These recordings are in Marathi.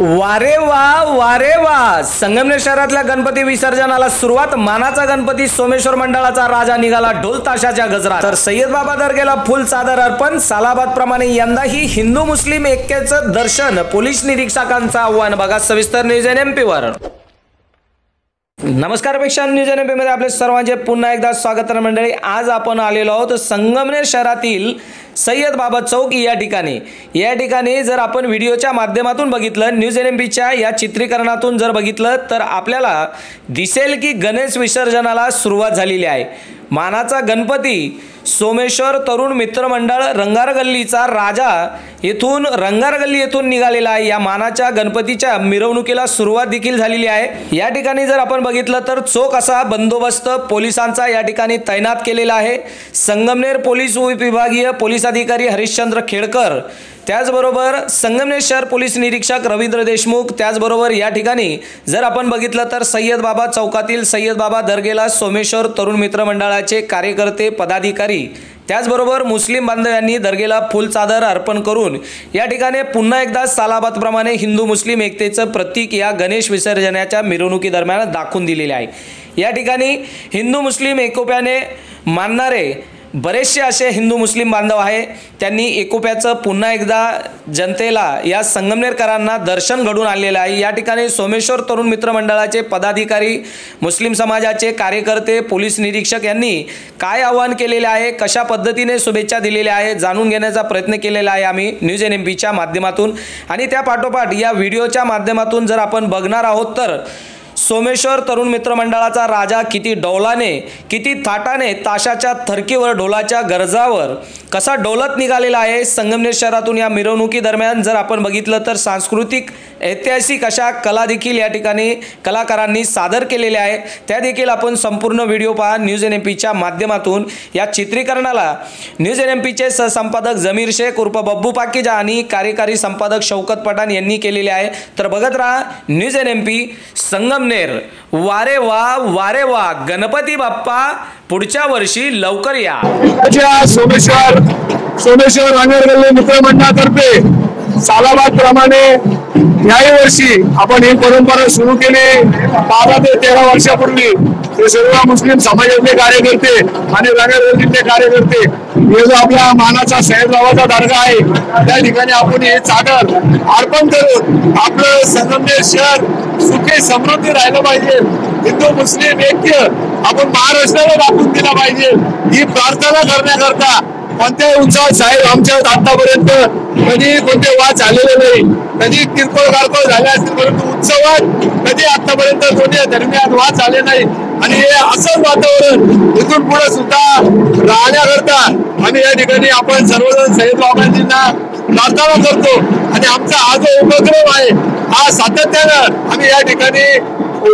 वारे वा संगमनेर शहरातल्या गणपती विसर्जनाला सुरुवात। मानाचा गणपती सोमेश्वर मंडळाचा राजा निघाला ढोल ताशाच्या गजरात। तर सय्यद बाबा दर्ग्याला फुल चादर अर्पण। सालाबाद प्रमाणे यंदाही हिंदू मुस्लिम ऐक्याचं दर्शन। पोलीस निरीक्षकांचं आव्हान। बघा सविस्तर न्यूज एनएमपी वर। नमस्कार प्रेक्षक, न्यूज एनएमपी मध्ये आपले सर्वांचे पुन्हा एकदा स्वागत आहे मंडळी। आज आपण आलेलो आहोत संगमनेर शहरातील सय्यद बाबा चौक या ठिकाणी जर आपण व्हिडिओच्या माध्यमातून बघितलं, न्यूज एनएमपीच्या या चित्रीकरणातून जर बघितलं तर आपल्याला दिसेल की गणेश विसर्जनाला सुरुवात झालेली आहे। मानाचा गणपती सोमेश्वर तरुण मित्र मंडळ रंगारगल्लीचा राजा रंगारगल्ली येथून निघालेला आहे। या मानाच्या गणपतीच्या मिरवणुकीला सुरुवात देखील झालेली आहे। या ठिकाणी जर आपण बघितलं तर चोख असा बंदोबस्त पोलिसांचा या ठिकाणी तैनात केलेला आहे। संगमनेर पोलीस उपविभागीय पोलीस अधिकारी हरिश्चंद्र खेडकर, त्याचबरोबर संगमनेर शहर पोलीस निरीक्षक रवींद्र देशमुख, त्याचबरोबर या ठिकाणी जर आपण बघितलं तर सय्यद बाबा चौकातील सय्यद बाबा दर्गेला सोमेश्वर तरुण मित्र मंडळाचे कार्यकर्ते पदाधिकारी, त्याचबरोबर मुस्लिम बांधवांनी दर्गेला फुल चादर अर्पण करून या ठिकाणी पुन्हा एकदा सालाबाद प्रमाणे हिंदू मुस्लिम एकतेचं प्रतीक या गणेश विसर्जनाच्या मिरवणुकी दरम्यान दाखवून दिलेले आहे। या ठिकाणी हिंदू मुस्लिम एकोप्याने मानणारे बरेचसे असे हिंदू मुस्लिम बांधव आहे। त्यांनी एकोप्याचं पुन्हा एकदा जनतेला या संगमनेरकरांना दर्शन घडून आलेलं आहे। या ठिकाणी सोमेश्वर तरुण मित्र मंडळाचे पदाधिकारी, मुस्लिम समाजाचे कार्यकर्ते, पोलीस निरीक्षक यांनी काय आवाहन केलेले आहे, कशा पद्धतीने शुभेच्छा दिलेल्या आहे जाणून घेण्याचा प्रयत्न केलेला आहे आम्ही न्यूज एनएमपीच्या माध्यमातून। आणि त्या पाठोपाठ या व्हिडिओच्या माध्यमातून जर आपण बघणार आहोत तर सोमेश्वर तरुण मित्र मंडळाचा राजा किती डौलाने, किती थाटाने, ताशाच्या थरकीवर, ढोलाच्या गरजावर कसा डोलत निघालेला आहे संगमनेर शहरातून। या मिरवणुकी दरम्यान जर आपण बघितलं तर सांस्कृतिक ऐतिहासिक अशा कला देखील या ठिकाणी कलाकारांनी सादर केलेल्या आहे। त्या देखील आपण संपूर्ण व्हिडिओ पहा न्यूज एनएमपीच्या माध्यमातून। या चित्रीकरणाला न्यूज एनएमपीचे सहसंपादक जमीर शेख उर्फ बब्बू पाकीजा आणि कार्यकारी संपादक शौकत पठाण यांनी केलेले आहे। तर बघत राहा न्यूज एनएमपी संगमनेर। वारे वा गणपती बाप्पा पुढच्या वर्षी लवकर या। सोमेश्वर रंगारगल्ली मित्र मंडळातर्फे सालाबाद प्रमाणे याही वर्षी आपण ही परंपरा सुरू केली। 12 ते 13 वर्षापूर्वी हे सर्व मुस्लिम समाजातले कार्यकर्ते आणि रंगारगल्लीतले कार्यकर्ते हे जो आपला मानाचा सय्यद बाबाचा दर्गा आहे त्या ठिकाणी आपण हे चादर अर्पण करून आपलं संगमनेर शहर सुखी समृद्धी राहिलं पाहिजे, हिंदू मुस्लिम ऐक्य आपण महाराष्ट्राला दाखवून दिला पाहिजे ही प्रार्थना करण्याकरता कोणत्याही उत्सवात साहेब आमच्या आतापर्यंत कधी कोणते वाद झालेले नाही, कधी किरकोळ कारकोळ झाले असतील, परंतु उत्सवात कधी आतापर्यंत दोन्ही दरम्यान वाद झाले नाही। आणि हे असंच वातावरण इथून पुढे सुद्धा राहण्याकरता आम्ही या ठिकाणी आपण सर्वजण सय्यद बाबांजींना प्रार्थना करतो। आणि आमचा हा जो उपक्रम आहे हा सातत्यानं आम्ही या ठिकाणी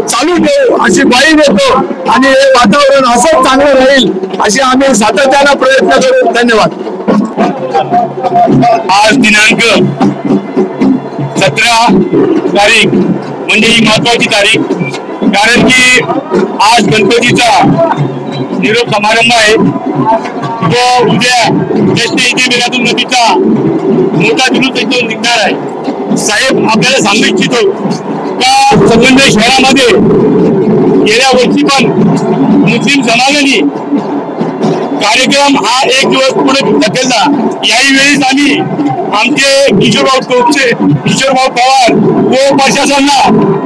चालू ठेवू अशी ग्वाही देतो आणि हे वातावरण असंच चांगलं राहील अशी आम्ही सातत्यानं प्रयत्न करू। धन्यवाद। आज दिनांक 17 तारीख म्हणजे ही महत्वाची तारीख, कारण की आज गणपतीचा निरोप समारंभ आहे। तो उद्या जश्न ईद मिलादुन नबीचा मोठा जुलूस इथून निघणार आहे। साहेब आपल्याला सांगू इच्छितो का संगमनेर शहरामध्ये गेल्या वर्षी पण मुस्लिम समाजाने कार्यक्रम हा एक दिवस पुढे ढकलला। याही वेळेस आम्ही आमचे किशोरभाऊ पवार व प्रशासनाला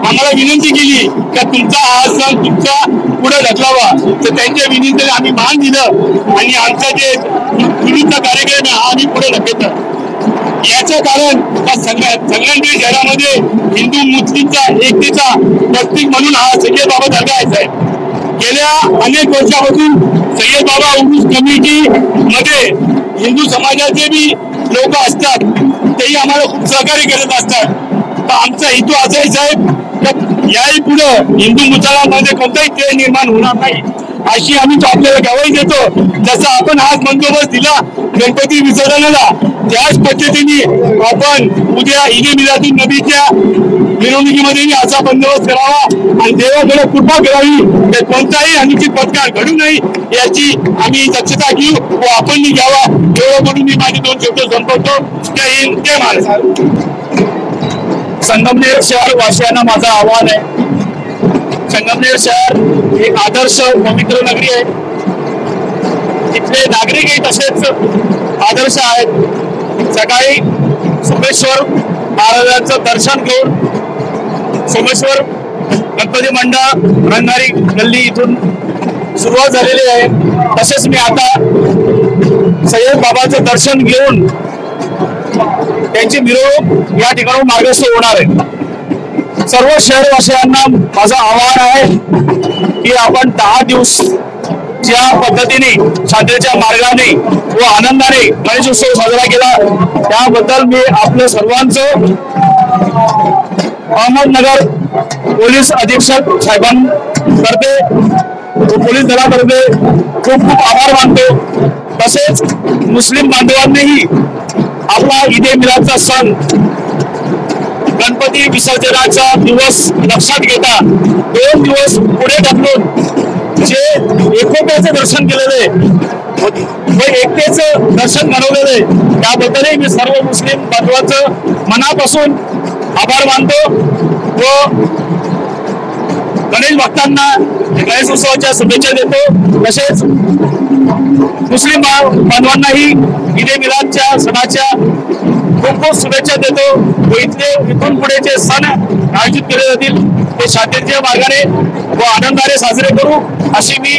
आम्हाला विनंती केली का तुमचा हा सण तुमचा पुढे ढकलावा, तर त्यांच्या विनंतीला आम्ही मान दिलं आणि आमचा जे जुलूसचा कार्यक्रम आहे हा आम्ही पुढे ढकलला। याचं कारण संगमनेर शहरामध्ये हिंदू मुस्लिमचा एकतेचा प्रतीक म्हणून हा सय्यद बाबा दर्गा आहे। गेल्या अनेक वर्षापासून सय्यद बाबा उर्स कमिटी मध्ये हिंदू समाजाचे बी लोक असतात, तेही आम्हाला खूप सहकार्य करत असतात। तर आमचा हेतू असा आहे साहेब की याही पुढे हिंदू मुसलमानमध्ये कोणताही तेढ निर्माण होणार नाही अशी आम्ही आपल्याला ग्वाही देतो। जसा आपण आज बंदोबस्त दिला गणपती विसर्जनाला, त्याच पद्धतीने आपण उद्या ईद मिलादुन नबीच्या मिरवणुकीमध्ये असा बंदोबस्त करावा आणि देवाकडे कृपा करावी की कोणताही अनुचित प्रकार घडू नये याची आम्ही दक्षता घेऊ व आपण घ्यावा। एवढं म्हणून मी माझे 2 शब्द संपवतो। जय हिंद, जय महाराष्ट्र। संगमनेर शहर वासियांना माझं आव्हान आहे. संगमनेर शहर एक आदर्श पवित्र नगरी आहे. इथले नागरिकही तसेच आदर्श आहेत. सकाळी सोमेश्वर महाराजांचं दर्शन घेऊन सोमेश्वर गणपती मंडळ रंगारी गल्ली इथून सुरुवात झालेली आहे. तसेच मी आता सय्यद बाबांचं दर्शन घेऊन त्यांची मिरवणूक या ठिकाणाहून मार्गस्थ होणार आहे. सर्व शहरवासियांना माझं आवाहन आहे की आपण 10 दिवस ज्या पद्धतीने शांततेच्या मार्गाने व आनंदाने गणेश उत्सव साजरा केला त्याबद्दल मी आपल्या सर्वांचं अहमदनगर पोलीस अधीक्षक साहेबांतर्फे पोलीस दलातर्फे खूप खूप आभार मानतो. तसेच मुस्लिम बांधवांनीही आपला ईद-ए मिलादचा सण गणपती विसर्जनाचा दिवस लक्षात घेता 2 दिवस पुढे ढकलून जे एकोप्याचे दर्शन केलेले व एकतेचं दर्शन घडवलेले त्याबद्दलही मी सर्व मुस्लिम बांधवांचं मनापासून आभार मानतो व गणेश भक्तांना गणेश उत्सवाच्या शुभेच्छा देतो. तसेच मुस्लिम बांधवांनाही ईद-ए मिलादच्या सणाच्या खूप खूप शुभेच्छा देतो व इथून पुढे जे सण आयोजित केले जातील ते शांततेच्या मार्गाने व आनंदाने साजरे करू अशी मी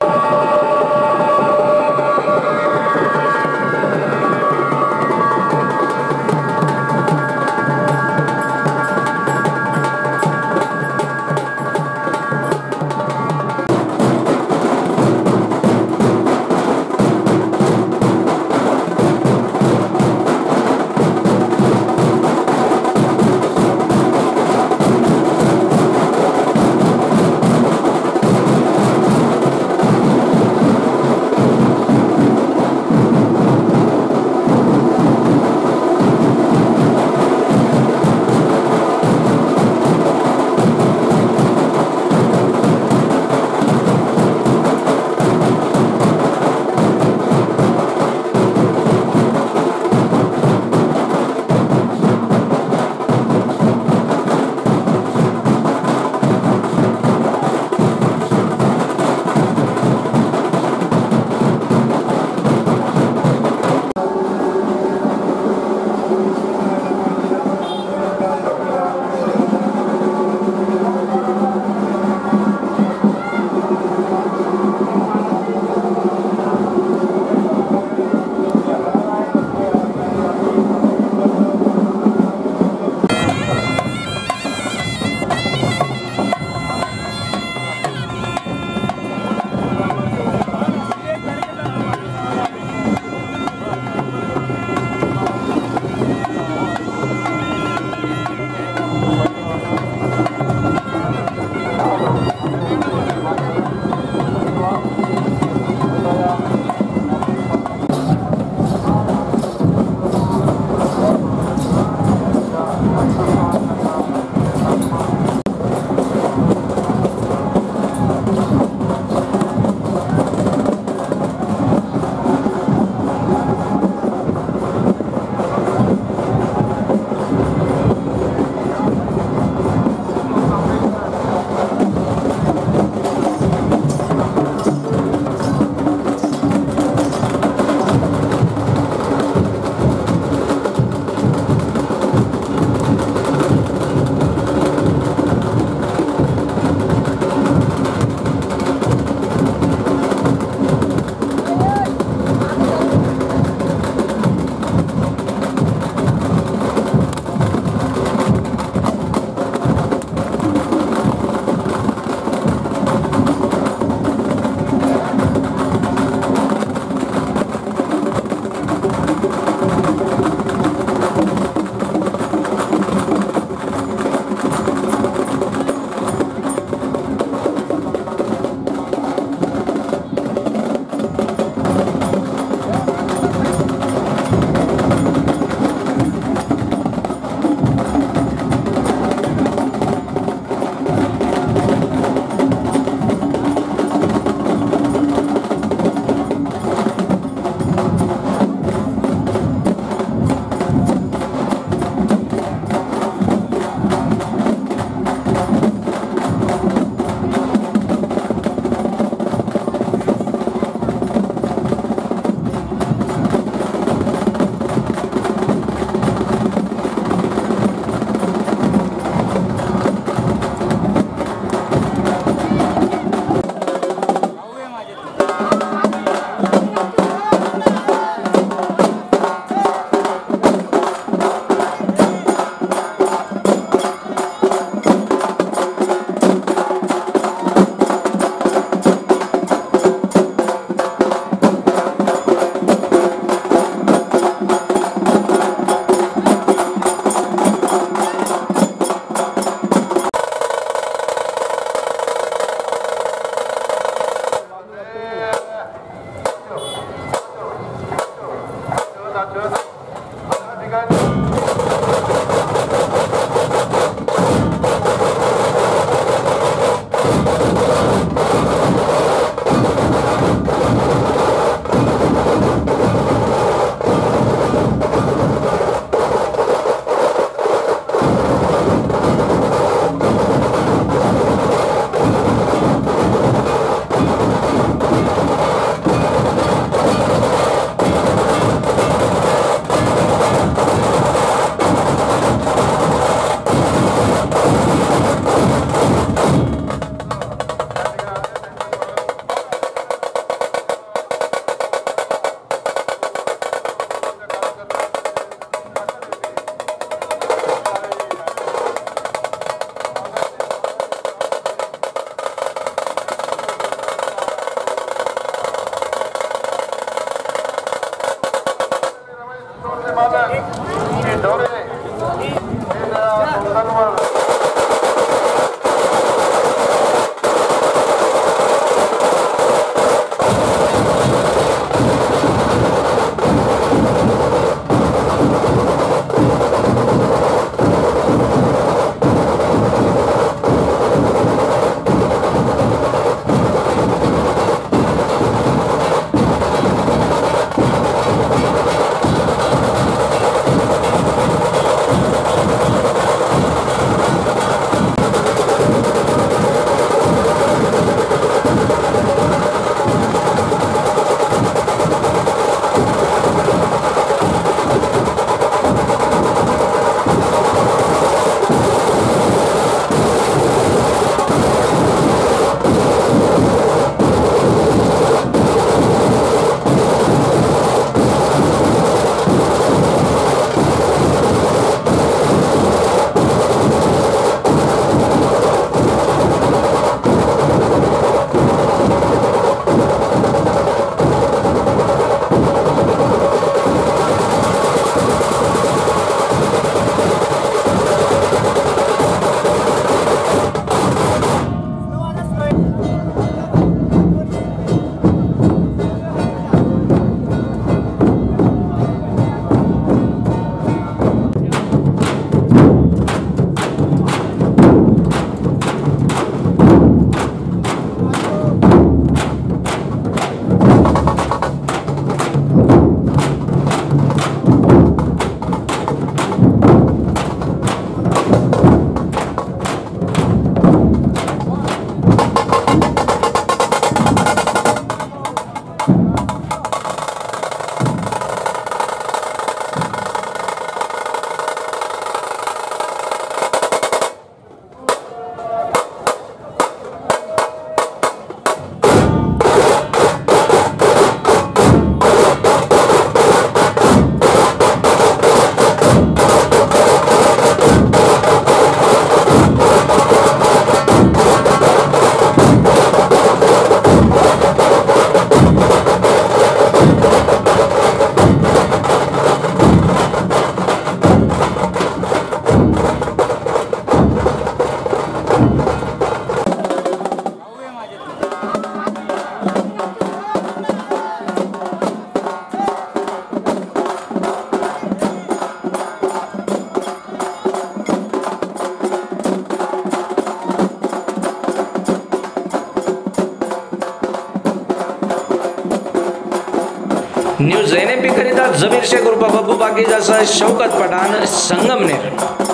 न्यूज NMP करिता जमीर शेख उर्फ बब्बू पाकीजा सह शौकत पठाण, संगमनेर।